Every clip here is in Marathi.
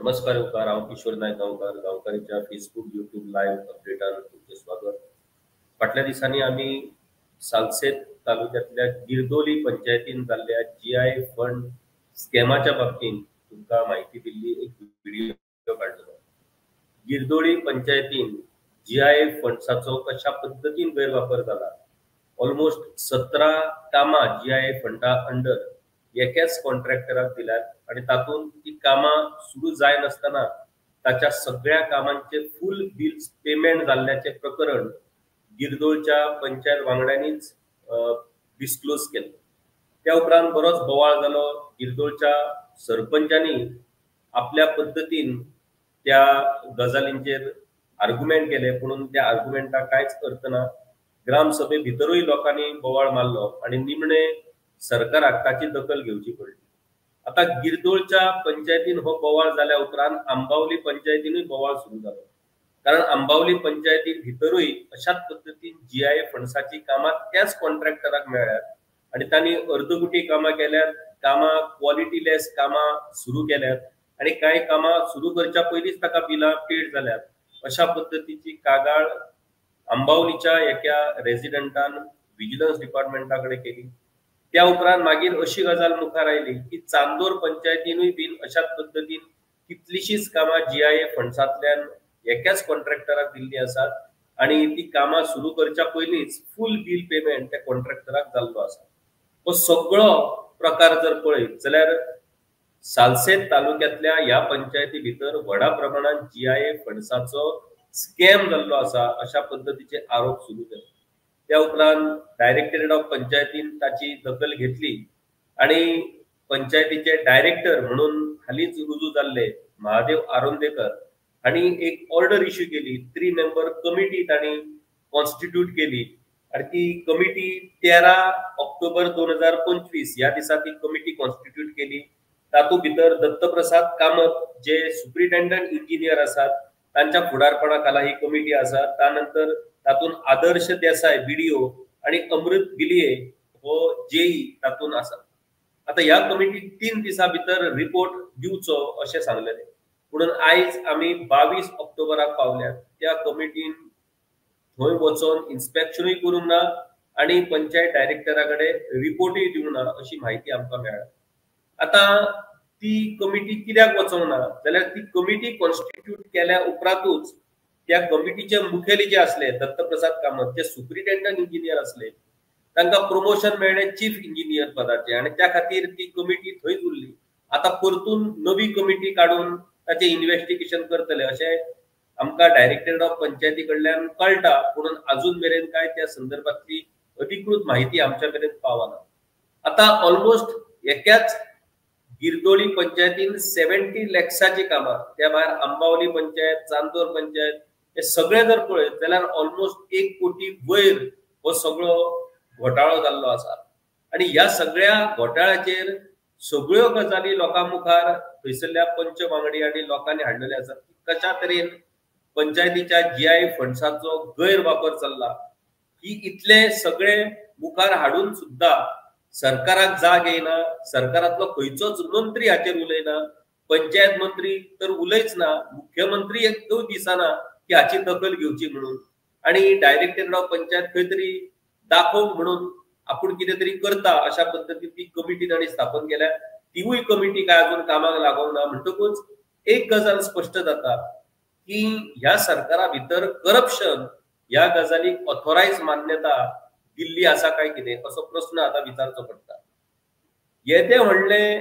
नमस्कार युवकार, हांव किशोर नायक गांवकार. गांवकारीच्या फेसबुक युट्यूब लाईव्ह अपडेटान तुमचे स्वागत. फाटल्या दिसांनी आम्ही सालसेत तालुक्यातल्या गिरदोली पंचायतीन जाल्ल्या GI फंड स्कॅमाच्या बाबतीत तुमकां माहिती दिल्ली एक व्हिडिओ काढलेलो. गिरदोळी पंचायतीन GI फंड्साचो कशा पद्धतीन गैरवापर जाला. ऑलमोस्ट 17 कामां GI फंडा अंडर एकाच कॉन्ट्रॅक्टराक दिल्यात आणि तातून ती कामां सुरू जाय नसताना ताच्या सगळ्या कामांचे फुल बिल्स पेमेंट जाल्ल्याचे प्रकरण गिरदोळच्या पंचायत वांगड्यांनीच डिस्क्लोज केले. त्या उपरांत बरोच बोवाळ जालो. गिरदोळच्या सरपंचांनी आपल्या पद्धतीन त्या गजालींचेर आर्ग्युमेंट केले, म्हणून त्या आर्ग्युमेंटाक कांयच अर्थ ना. ग्रामसभे भितरूय लोकांनी बोवाळ मारलो आणि निमणे सरकाराक ताची दखल घेवची पडली. आता गिरदोळच्या पंचायतीन हो बोवाळ जाल्या उपरांत आंबावली पंचायतीनूय बोवाळ सुरू जालो. कारण आंबावली पंचायती भितरूय अशाच पद्धतीन GI फंड्साची कामां त्याच कॉन्ट्रॅक्टराक मेळ्ळ्यात आणि तांणी अर्दकुटी कामां केल्यात, कामां क्वॉलिटीलेस कामां सुरू केल्यात आणि कांय कामां सुरू करच्या पयलींच ताका बिलां पेड जाल्यात. अशा पद्धतीची कागाळ आंबावलीच्या एका रेजिडेंटान विजिलन्स डिपार्टमेंटाकडे केली. त्या उपरांत मागीर अशी गजाल मुखार आयली की चांदोर पंचायतीनूय बीन अशाच पद्धतीन कितलीशीच कामां GI फंड्सांतल्यान एकाच कॉन्ट्रॅक्टराक दिल्ली आसात आणि ती कामां सुरू करच्या पयलींच फुल बिल पेमेंट त्या कॉन्ट्रॅक्टराक जाल्लो आसा. हो सगळो प्रकार जर पळयत जाल्यार सालसेत तालुक्यातल्या ह्या पंचायती भितर व्हडा प्रमाणात GI फंड्साचो स्कॅम जाल्लो आसा अशा पद्धतीचे आरोप सुरू केले. त्या उपरांत डायरेक्टरेट ऑफ पंचायतीन ताची दखल घेतली आणि पंचायतीचे डायरेक्टर म्हणून हालींच रुजू जाल्ले महादेव आरोंदेकर हांणी एक ऑर्डर इश्यू केली. 3 मेंबर कमिटी तांणी कॉन्स्टिट्यूट केली आणि ती कमिटी 13 ऑक्टोबर 2025 ह्या दिसा ती कमिटी कॉन्स्टिट्यूट केली. तातूंत भितर दत्तप्रसाद कामत जे सुप्रिटेंडंट इंजिनियर आसात तांच्या फुडारपणाखाला ही कमिटी आसा. त्यानंतर तातूंत आदर्श देसाय BDO आणि अमृत बिलिये हो JE तातूंत आसा. आता ह्या कमिटीक 3 दिसा भितर रिपोर्ट दिवचो अशें सांगलेले, म्हणून आयज आमी 22 ऑक्टोबराक पावल्यात. त्या कमिटीन थंय वचोन इन्स्पेक्शनूय करूंक ना आणि पंचायत डायरेक्टराकडे रिपोर्टूय दिवंक ना अशी माहिती आमकां मेळ्ळ्या. आता ती कमिटी कित्याक वचोंक ना जाल्यार ती कमिटी कॉन्स्टिट्यूट केल्या उपरांतूच त्या कमिटीचे मुखेली जे असले दत्तप्रसाद कामत जे सुप्रिटेंडंट इंजिनियर असले तांकां प्रमोशन मेळ्ळें चीफ इंजिनियर पदाचे आणि त्या खातीर ती कमिटी थंयच उरली. आता परतून नवी कमिटी काडून ताचे इन्व्हेस्टिगेशन करतले अशें आमकां डायरेक्टरेट ऑफ पंचायती कडल्यान कळटा, म्हणून अजून मेरेन काय त्या संदर्भातली अधिकृत माहिती आमच्या मेरेन पावना. आता ऑलमोस्ट एकाच गिरदोळी पंचायतीन 70 लॅक्साची कामां, त्या भायर आंबावली पंचायत, चांदोर पंचायत हे सगळे जर पळयत जाल्यार ऑलमोस्ट 1 कोटी वयर हो सगळो घोटाळो जाल्लो आसा. आणि ह्या सगळ्या घोटाळ्याचेर सगळ्यो गजाली लोकां मुखार थंयसरल्या पंच वांगडी आणि लोकांनी हाडलेले आसात. कशा तरेन पंचायतीच्या GI फंड्साचो गैरवापर चल्ला ही इतले सगळे मुखार हाडून सुद्धा सरकाराक जाग येना. सरकारांतलो खंयचोच मंत्री हाचेर उलयना. पंचायत मंत्री तर उलयच ना. मुख्यमंत्री एकूय दिसना की हाची दखल घेवची म्हणून. आणि डायरेक्टरेट ऑफ पंचायत खंय तरी दाखोवंक म्हणून आपूण कितें तरी करता अशा पद्धतीन ती कमिटी तांणी स्थापन केल्या. तिवूय कमिटी काय अजून कामाक लागोंक ना. म्हणटकूच एक गजाल स्पश्ट जाता की ह्या सरकारा भितर करप्शन ह्या गजालीक ऑथोरायज मान्यता दिल्ली आसा काय कितें असो प्रश्न आता विचारचो पडटा. येदे व्हडले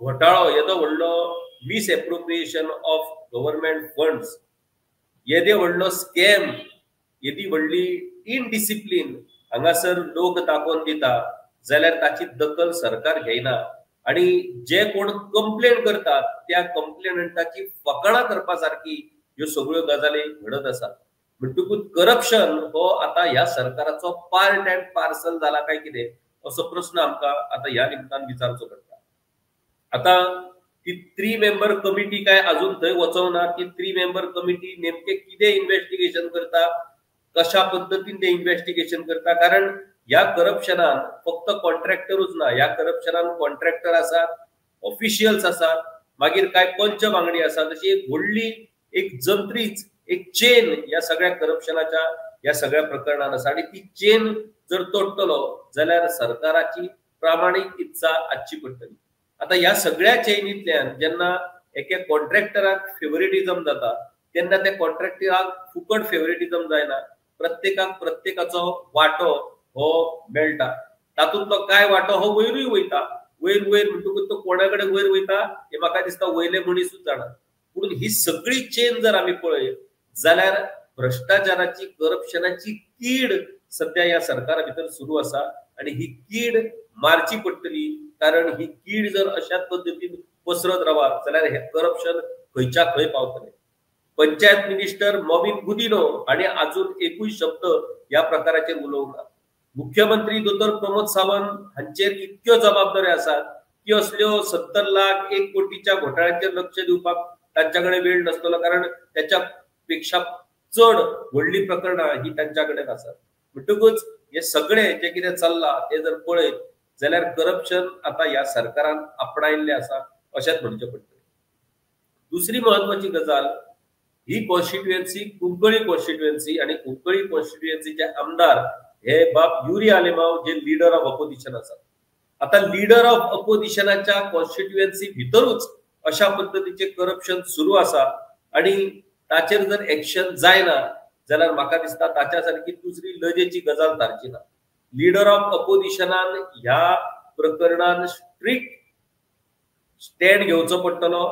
घोटाळो, येदो व्हडलो मिसएप्रोप्रिएशन ऑफ गव्हर्नमेंट फंड्स, येदे व्हडलो स्कॅम, येदी व्हडली इनडिसिप्लिन हांगासर लोक दाखोवन दिता जाल्यार ताची दखल सरकार घेयना आणि जे कोण कंप्लेन करतात त्या कंप्लेनंटाची फकाणां करपा सारकी ह्यो सगळ्यो गजाली घडत आसात. म्हणटकूच करप्शन हो आता ह्या सरकाराचो पार्ट अँड पार्सल जाला काय कितें असो प्रश्न आमकां आता ह्या निमतान विचारचो पडटा. आता ती 3 मेंबर कमिटी काय अजून थंय वचोंक ना. ती 3 मेंबर कमिटी नेमके कितें इन्व्हेस्टिगेशन करता, कशा पद्धतीन ते इन्व्हेस्टिगेशन करता. कारण ह्या करप्शनान फक्त कॉन्ट्रॅक्टरूच ना, ह्या करप्शनान कॉन्ट्रॅक्टर आसात, ऑफिशियल्स आसात, मागीर काय पंच बांगडी आसा तशी एक व्हडली एक जंत्रीच एक चेन या सगळ्या करप्शनाच्या या सगळ्या प्रकरणान आसा आणि ती चेन जर तोडटलो जाल्यार सरकाराची प्रामाणीक इत्सा आसची पडटली. आता ह्या सगळ्या चेनींतल्यान जेन्ना एके कॉन्ट्रॅक्टराक फेवरेटिझम जाता तेन्ना त्या कॉन्ट्रॅक्टराक फुकट फेवरेटिझम जायना, प्रत्येकाक प्रत्येकाचो वाटो हो मेळटा. तातूंतलो काय वाटो हो वयरूय वयता, वयर वयर म्हणटकूच तो कोणाकडे वयर वयता हे म्हाका दिसता वयले मनीसूच जाणा. पूण ही सगळी चेन जर आमी पळयत जाल्यार भ्रष्टाचाराची करप्शनाची कीड सध्या या सरकारा भितर सुरू आसा आणि ही कीड मारची पडटली. कारण ही कीड जर अशाच पद्दतीन पसरत रावत जाल्यार हे करप्शन खंयच्या खंय पावतले. पंचायत मिनिस्टर मॉविन गुदिनो हांणी अजून एकूय शब्द या प्रकाराचेर उलोवंक ना. मुख्यमंत्री दोतोर प्रमोद सावंत हांचेर इतक्यो जबाबदाऱ्यो आसात की असल्यो 70 लाख 1 कोटीच्या घोटाळ्यांचेर लक्ष दिवपाक तांच्याकडे वेळ नसतलो, कारण त्याच्या पेक्षा चड व्हडली प्रकरणां ही तांच्याकडे आसात. म्हणटकूच हे सगळे जे कितें चल्लां ते जर पळयत जाल्यार करप्शन आता ह्या सरकारान आपणायल्ले आसा अशेंच म्हणचे पडटलें. दुसरी महत्वाची गजाल ही कॉन्स्टिट्युएन्सी कुंकळी कॉन्स्टिट्युएन्सी आणि कुंकळी कॉन्स्टिट्युएन्सीचे आमदार हे बाब युरी आलेमाव जे लीडर ऑफ अपोजिशन आसात. आता लीडर ऑफ अपोजिशनाच्या कॉन्स्टिट्युएन्सी भितरूच अशा पद्धतीचे करप्शन सुरू आसा आणि ताचेर जर एक्शन जायना जाल्यार म्हाका दिसता ताच्या सारकी दुसरी लजेची गजाल धारची ना. लीडर ऑफ अपोजिशनान ह्या प्रकरणान स्ट्रिक्ट स्टँड घेवचो पडटलो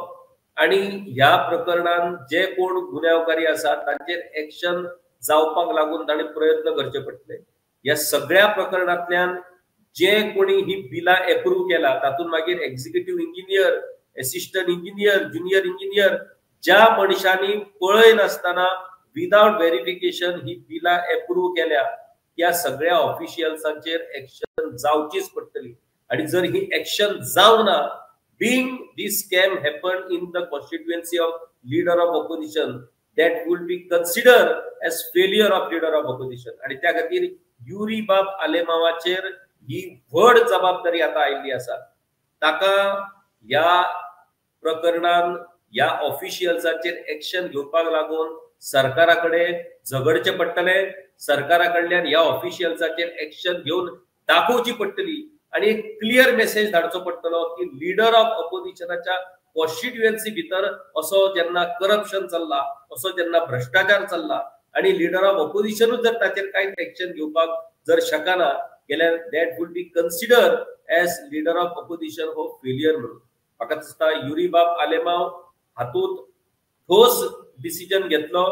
आणि ह्या प्रकरणान जे कोण गुन्यांवकारी आसात तांचेर एक्शन जावपाक लागून ताणें प्रयत्न करचे पडटले. ह्या सगळ्या प्रकरणांतल्यान जे कोणी ही बिलां एप्रूव्ह केला तातूंत मागीर executive engineer, assistant engineer, junior engineer ज्या मनशांनी पळय नासतना विदाउट व्हेरिफिकेशन ही बिलां एप्रूव्ह केल्या त्या सगळ्या ऑफिशियल्सांचेर एक्शन जावचीच पडटली. आणि जर ही एक्शन जावना being this scam happened in the constituency of leader of opposition, that would be considered as failure of leader of opposition. आणि त्या खातीर युरी बाब आलेमावाचेर ही व्हड जबाबदारी आता आयिल्ली आसा. ताका ह्या प्रकरणान ह्या ऑफिशियल्सांचेर एक्शन घेवपाक लागून सरकारा कडेन झगडचे पडटले. सरकारा कडल्यान ह्या ऑफिशियल्सांचेर एक्शन घेवन दाखोवची पडटली आणि एक क्लियर मेसेज धाडचो पडटलो की लीडर ऑफ अपोजिशनाच्या कॉन्स्टिट्युएन्सी भितर असो जेन्ना करप्शन चल्ला, असो जेन्ना भ्रष्टाचार चल्ला आणि लीडर ऑफ अपोजिशनूच जर ताचेर कांय एक्शन घेवपाक जर शकना जाल्यार that would be consider as leader of opposition हो फेलियर म्हणून. म्हाका दिसता युरी बाब आलेमाव हातूंत ठोस डिसिजन घेतलो,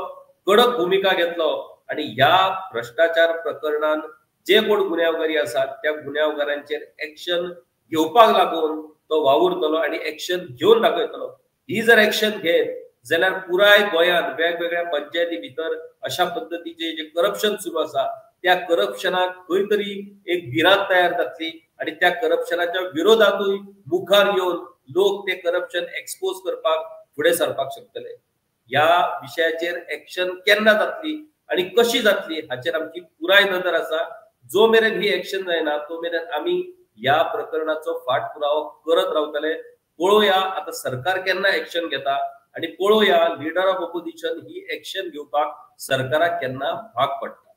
कडक भूमिका घेतलो आणि ह्या भ्रष्टाचार प्रकरणान जे कोण गुन्यांवकारी आसात त्या गुन्यांवकारांचेर एक्शन घेवपाक लागून तो वावुरतलो आणि एक्शन घेवन दाखयतलो. ही जर एक्शन घेत जाल्यार पुराय गोंयांत वेगवेगळ्या पंचायती भितर अशा पद्धतीचे जे करप्शन सुरू आसा त्या करप्शनाक खंय तरी एक भिरांत तयार जातली आणि त्या करप्शनाच्या विरोधातूय मुखार येवन लोक ते करप्शन एक्सपोज करपाक फुडें सरपाक शकतले. ह्या विशयाचेर एक्शन केन्ना जातली आणि कशी जातली हाचेर आमची पुराय नदर आसा. जो मेरेन ही एक्शन जायना तो मेरेन आमी ह्या प्रकरणाचो फाटपुरावो करत रावतले. पळोवया आता सरकार केन्ना एक्शन घेता आणि पळोवया leader of opposition he action घेवपाक सरकाराक केन्ना भाग पडटा.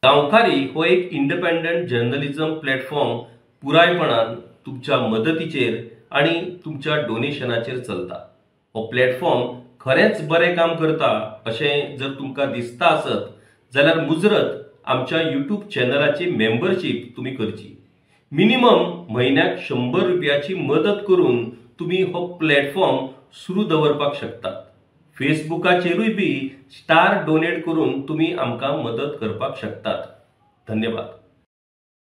गांवकारी हो एक इंडिपेंडंट जर्नलिझम प्लॅटफॉर्म पुरायपणान तुमच्या मदतीचेर आणि तुमच्या डोनेशनाचेर चलता. हो प्लॅटफॉर्म खरेंच बरें काम करता अशें जर तुमकां दिसता आसत जाल्यार मुजरत आमच्या यूट्यूब चॅनलाची मेंबरशीप तुम्ही करची. मिनिमम म्हयन्याक 100 रुपयाची मदत करून तुम्ही हो प्लॅटफॉर्म सुरू दवरपाक शकतात. फेसबुकाचेरूय बी स्टार डोनेट करून तुम्ही आमकां मदत करपाक शकतात. धन्यवाद.